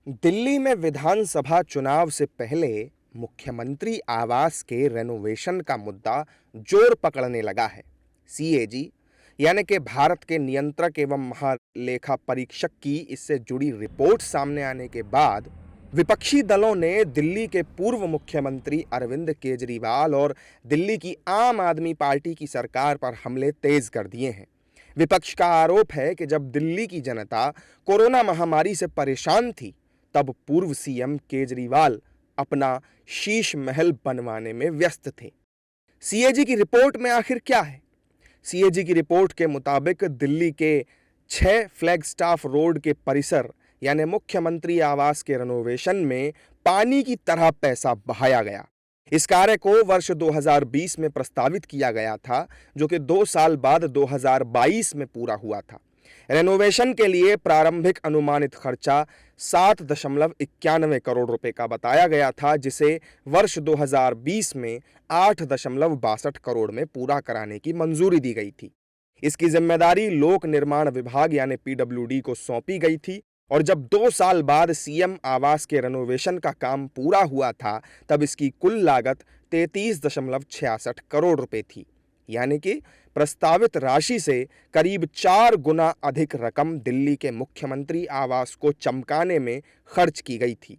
दिल्ली में विधानसभा चुनाव से पहले मुख्यमंत्री आवास के रेनोवेशन का मुद्दा जोर पकड़ने लगा है। सीएजी यानी कि भारत के नियंत्रक एवं महालेखा परीक्षक की इससे जुड़ी रिपोर्ट सामने आने के बाद विपक्षी दलों ने दिल्ली के पूर्व मुख्यमंत्री अरविंद केजरीवाल और दिल्ली की आम आदमी पार्टी की सरकार पर हमले तेज कर दिए हैं। विपक्ष का आरोप है कि जब दिल्ली की जनता कोरोना महामारी से परेशान थी, तब पूर्व सीएम केजरीवाल अपना शीश महल बनवाने में व्यस्त थे। सीएजी की रिपोर्ट में आखिर क्या है? सीएजी की रिपोर्ट के मुताबिक दिल्ली के 6 फ्लैगस्टाफ रोड के परिसर यानी मुख्यमंत्री आवास के रेनोवेशन में पानी की तरह पैसा बहाया गया। इस कार्य को वर्ष 2020 में प्रस्तावित किया गया था, जो कि 2 साल बाद 2022 में पूरा हुआ था। रेनोवेशन के लिए प्रारंभिक अनुमानित खर्चा 7.91 करोड़ रुपए का बताया गया था, जिसे वर्ष 2020 में 8.62 करोड़ में पूरा कराने की मंजूरी दी गई थी। इसकी जिम्मेदारी लोक निर्माण विभाग यानी पीडब्ल्यूडी को सौंपी गई थी और जब 2 साल बाद सीएम आवास के रेनोवेशन का काम पूरा हुआ था, तब इसकी कुल लागत 33.66 करोड़ रुपए थी। यानी कि प्रस्तावित राशि से करीब 4 गुना अधिक रकम दिल्ली के मुख्यमंत्री आवास को चमकाने में खर्च की गई थी।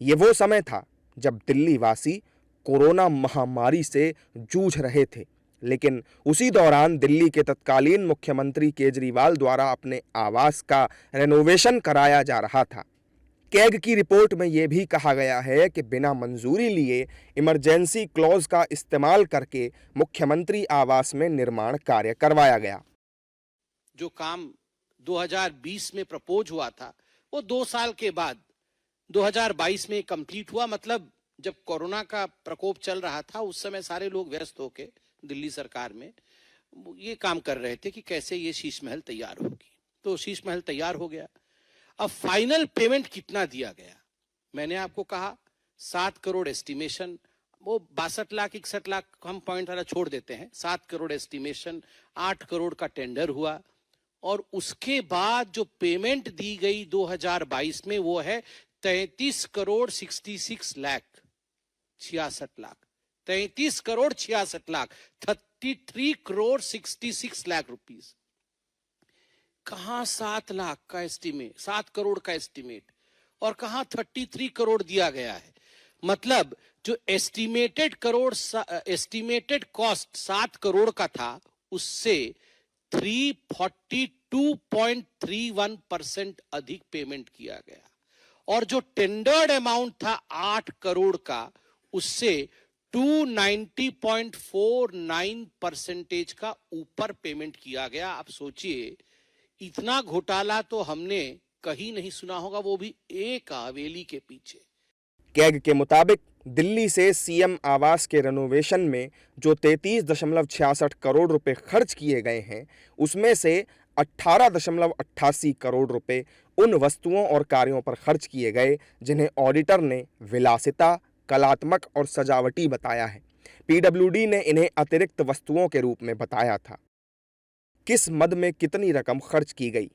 ये वो समय था जब दिल्ली वासी कोरोना महामारी से जूझ रहे थे, लेकिन उसी दौरान दिल्ली के तत्कालीन मुख्यमंत्री केजरीवाल द्वारा अपने आवास का रेनोवेशन कराया जा रहा था। कैग की रिपोर्ट में यह भी कहा गया है कि बिना मंजूरी लिए इमरजेंसी क्लॉज का इस्तेमाल करके मुख्यमंत्री आवास में निर्माण कार्य करवाया गया। जो काम 2020 में प्रपोज हुआ था, वो 2 साल के बाद 2022 में कंप्लीट हुआ। मतलब जब कोरोना का प्रकोप चल रहा था, उस समय सारे लोग व्यस्त होके दिल्ली सरकार में ये काम कर रहे थे कि कैसे ये शीश महल तैयार होगी। तो शीश महल तैयार हो गया। अब फाइनल पेमेंट कितना दिया गया? मैंने आपको कहा 7 करोड़ एस्टिमेशन, वो 62 लाख 61 लाख हम पॉइंट वाला छोड़ देते हैं। 7 करोड़ एस्टिमेशन, 8 करोड़ का टेंडर हुआ और उसके बाद जो पेमेंट दी गई 2022 में वो है 33 करोड़ 66 लाख 66 लाख 33 करोड़ 66 लाख 33 करोड़ 66 लाख रुपीस। कहां 7 लाख का एस्टीमेट, 7 करोड़ का एस्टीमेट और कहां 33 करोड़ दिया गया है। मतलब जो एस्टीमेटेड कॉस्ट 7 करोड़ का था, उससे 342.31% अधिक पेमेंट किया गया और जो टेंडर्ड अमाउंट था 8 करोड़ का, उससे 290.49% का ऊपर पेमेंट किया गया। आप सोचिए, इतना घोटाला तो हमने कहीं नहीं सुना होगा, वो भी एक हवेली के पीछे। कैग के मुताबिक दिल्ली से सीएम आवास के रेनोवेशन में जो 33.66 करोड़ रुपए खर्च किए गए हैं, उसमें से 18.88 करोड़ रुपए उन वस्तुओं और कार्यों पर खर्च किए गए जिन्हें ऑडिटर ने विलासिता, कलात्मक और सजावटी बताया है। पीडब्ल्यूडी ने इन्हें अतिरिक्त वस्तुओं के रूप में बताया था। किस मद में कितनी रकम खर्च की गई?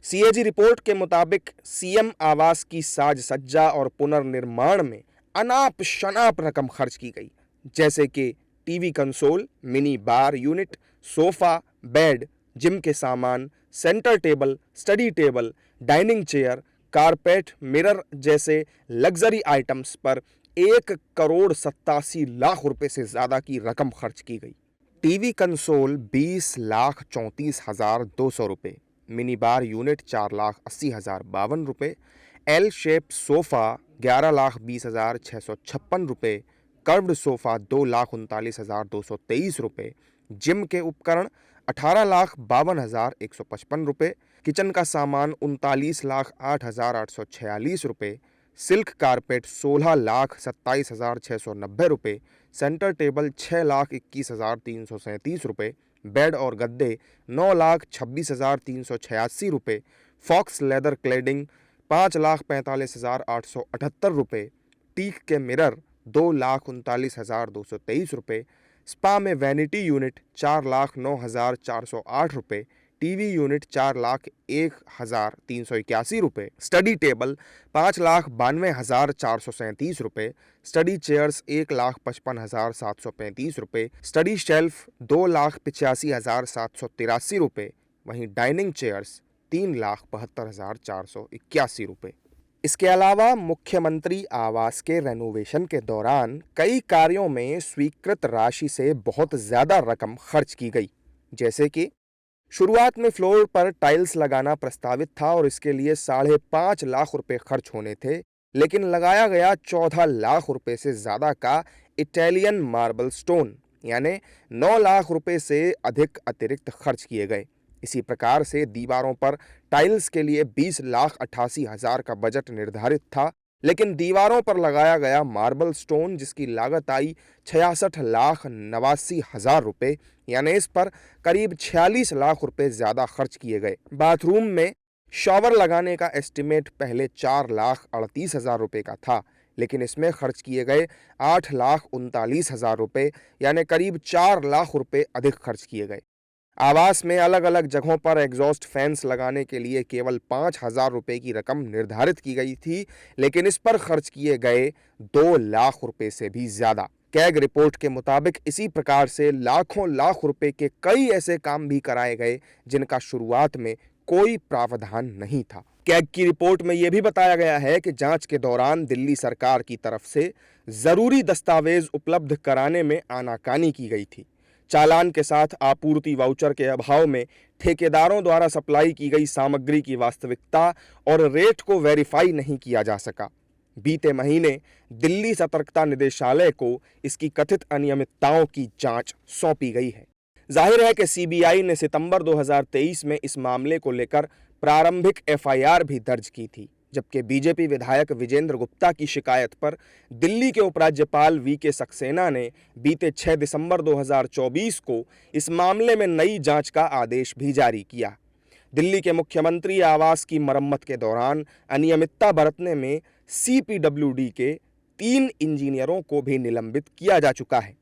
सीएजी रिपोर्ट के मुताबिक सीएम आवास की साज सज्जा और पुनर्निर्माण में अनाप शनाप रकम खर्च की गई, जैसे कि TV console, mini bar unit, sofa, bed, gym के सामान, centre table, study table, dining chair, carpet, mirror जैसे लग्जरी आइटम्स पर 1 करोड़ 87 लाख रुपए से ज्यादा की रकम खर्च की गई। टीवी कंसोल 20,34,200 रुपये, मिनी बार यूनिट 4,80,052 रुपये, एल शेप सोफ़ा 11,20,656 रुपये, कर्व्ड सोफ़ा 2,39,223 रुपये, जिम के उपकरण 18,52,155 रुपये, किचन का सामान 39,08,846 रुपये, सिल्क कारपेट 16,27,690 रुपये, सेंटर टेबल 6,21,337 रुपये, बेड और गद्दे 9,26,386 रुपये, फॉक्स लेदर क्लेडिंग 5,45,878 रुपये, टीक के मिरर 2,39,223 रुपये, स्पा में वैनिटी यूनिट 4,09,408 रुपये, टीवी यूनिट 4,01,381 रुपये, स्टडी टेबल 5,92,437 रुपये, स्टडी चेयर्स 1,55,735 रुपये, स्टडी शेल्फ 2,85,783 रुपये, वहीं डाइनिंग चेयर्स 3,72,481 रुपये। इसके अलावा मुख्यमंत्री आवास के रेनोवेशन के दौरान कई कार्यों में स्वीकृत राशि से बहुत ज्यादा रकम खर्च की गई, जैसे कि शुरुआत में फ्लोर पर टाइल्स लगाना प्रस्तावित था और इसके लिए 5.5 लाख रुपए खर्च होने थे, लेकिन लगाया गया 14 लाख रुपए से ज्यादा का इटालियन मार्बल स्टोन, यानी 9 लाख रुपए से अधिक अतिरिक्त खर्च किए गए। इसी प्रकार से दीवारों पर टाइल्स के लिए 20,88,000 का बजट निर्धारित था, लेकिन दीवारों पर लगाया गया मार्बल स्टोन जिसकी लागत आई 66,89,000 रुपये, यानी इस पर करीब 46 लाख रुपए ज्यादा खर्च किए गए। बाथरूम में शॉवर लगाने का एस्टिमेट पहले 4,38,000 रुपये का था, लेकिन इसमें खर्च किए गए 8,39,000 रुपये, यानी करीब 4 लाख रुपए अधिक खर्च किए गए। आवास में अलग अलग जगहों पर एग्जॉस्ट फैंस लगाने के लिए केवल 5,000 रुपए की रकम निर्धारित की गई थी, लेकिन इस पर खर्च किए गए 2 लाख रुपए से भी ज्यादा। कैग रिपोर्ट के मुताबिक इसी प्रकार से लाखों लाख रुपए के कई ऐसे काम भी कराए गए जिनका शुरुआत में कोई प्रावधान नहीं था। कैग की रिपोर्ट में यह भी बताया गया है कि जांच के दौरान दिल्ली सरकार की तरफ से जरूरी दस्तावेज उपलब्ध कराने में आनाकानी की गई थी। चालान के साथ आपूर्ति वाउचर के अभाव में ठेकेदारों द्वारा सप्लाई की गई सामग्री की वास्तविकता और रेट को वेरीफाई नहीं किया जा सका। बीते महीने दिल्ली सतर्कता निदेशालय को इसकी कथित अनियमितताओं की जांच सौंपी गई है। जाहिर है कि सीबीआई ने सितंबर 2023 में इस मामले को लेकर प्रारंभिक एफआईआर भी दर्ज की थी, जबकि बीजेपी विधायक विजेंद्र गुप्ता की शिकायत पर दिल्ली के उपराज्यपाल वीके सक्सेना ने बीते 6 दिसंबर 2024 को इस मामले में नई जांच का आदेश भी जारी किया। दिल्ली के मुख्यमंत्री आवास की मरम्मत के दौरान अनियमितता बरतने में सीपीडब्ल्यूडी के 3 इंजीनियरों को भी निलंबित किया जा चुका है।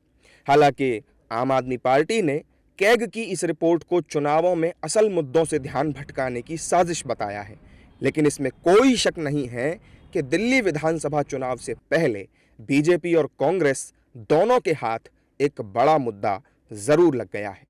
हालांकि आम आदमी पार्टी ने कैग की इस रिपोर्ट को चुनावों में असल मुद्दों से ध्यान भटकाने की साजिश बताया है, लेकिन इसमें कोई शक नहीं है कि दिल्ली विधानसभा चुनाव से पहले बीजेपी और कांग्रेस दोनों के हाथ एक बड़ा मुद्दा जरूर लग गया है।